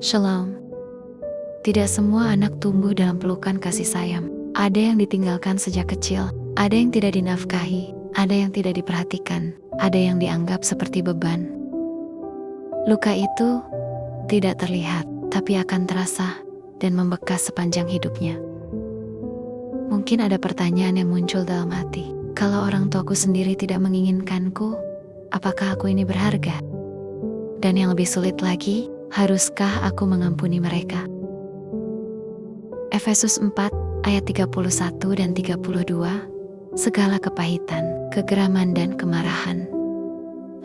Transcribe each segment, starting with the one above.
Shalom. Tidak semua anak tumbuh dalam pelukan kasih sayang. Ada yang ditinggalkan sejak kecil, ada yang tidak dinafkahi, ada yang tidak diperhatikan, ada yang dianggap seperti beban. Luka itu tidak terlihat, tapi akan terasa dan membekas sepanjang hidupnya. Mungkin ada pertanyaan yang muncul dalam hati. Kalau orang tuaku sendiri tidak menginginkanku, apakah aku ini berharga? Dan yang lebih sulit lagi, haruskah aku mengampuni mereka? Efesus 4 ayat 31 dan 32, segala kepahitan, kegeraman dan kemarahan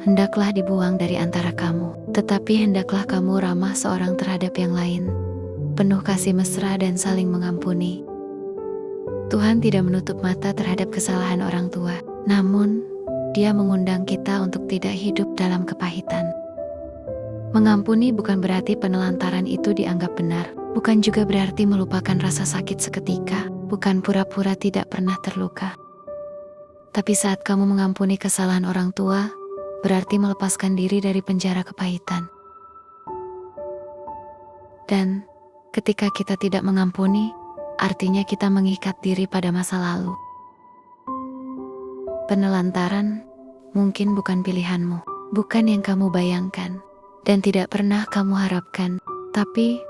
hendaklah dibuang dari antara kamu, tetapi hendaklah kamu ramah seorang terhadap yang lain, penuh kasih mesra dan saling mengampuni. Tuhan tidak menutup mata terhadap kesalahan orang tua, namun Dia mengundang kita untuk tidak hidup dalam kepahitan. Mengampuni bukan berarti penelantaran itu dianggap benar, bukan juga berarti melupakan rasa sakit seketika, bukan pura-pura tidak pernah terluka. Tapi saat kamu mengampuni kesalahan orang tua, berarti melepaskan diri dari penjara kepahitan. Dan ketika kita tidak mengampuni, artinya kita mengikat diri pada masa lalu. Penelantaran mungkin bukan pilihanmu, bukan yang kamu bayangkan, dan tidak pernah kamu harapkan, tapi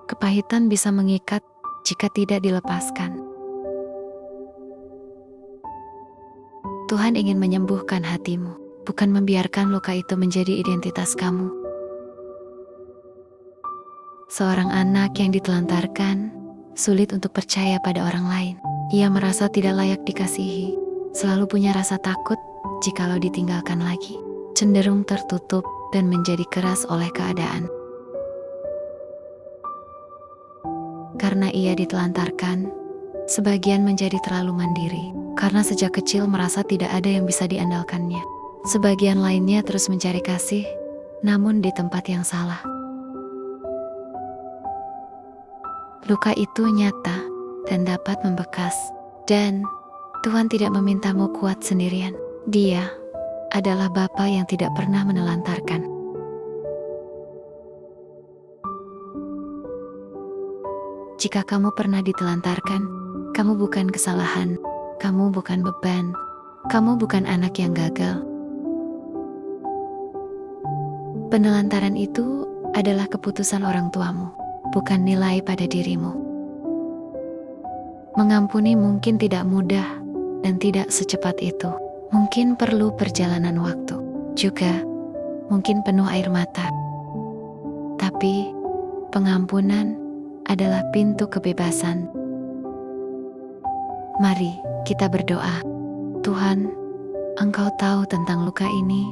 kepahitan bisa mengikat jika tidak dilepaskan. Tuhan ingin menyembuhkan hatimu, bukan membiarkan luka itu menjadi identitas kamu. Seorang anak yang ditelantarkan sulit untuk percaya pada orang lain. Ia merasa tidak layak dikasihi, selalu punya rasa takut jikalau ditinggalkan lagi, cenderung tertutup dan menjadi keras oleh keadaan. Karena ia ditelantarkan, sebagian menjadi terlalu mandiri, karena sejak kecil merasa tidak ada yang bisa diandalkannya. Sebagian lainnya terus mencari kasih, namun di tempat yang salah. Luka itu nyata dan dapat membekas, dan Tuhan tidak memintamu kuat sendirian. Dia adalah Bapa yang tidak pernah menelantarkan. Jika kamu pernah ditelantarkan, kamu bukan kesalahan, kamu bukan beban, kamu bukan anak yang gagal. Penelantaran itu adalah keputusan orang tuamu, bukan nilai pada dirimu. Mengampuni mungkin tidak mudah dan tidak secepat itu. Mungkin perlu perjalanan waktu, juga mungkin penuh air mata. Tapi pengampunan adalah pintu kebebasan. Mari kita berdoa. Tuhan, Engkau tahu tentang luka ini.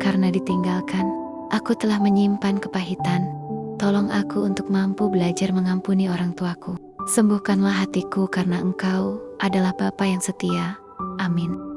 Karena ditinggalkan, aku telah menyimpan kepahitan. Tolong aku untuk mampu belajar mengampuni orang tuaku. Sembuhkanlah hatiku karena Engkau adalah Bapa yang setia. Amin.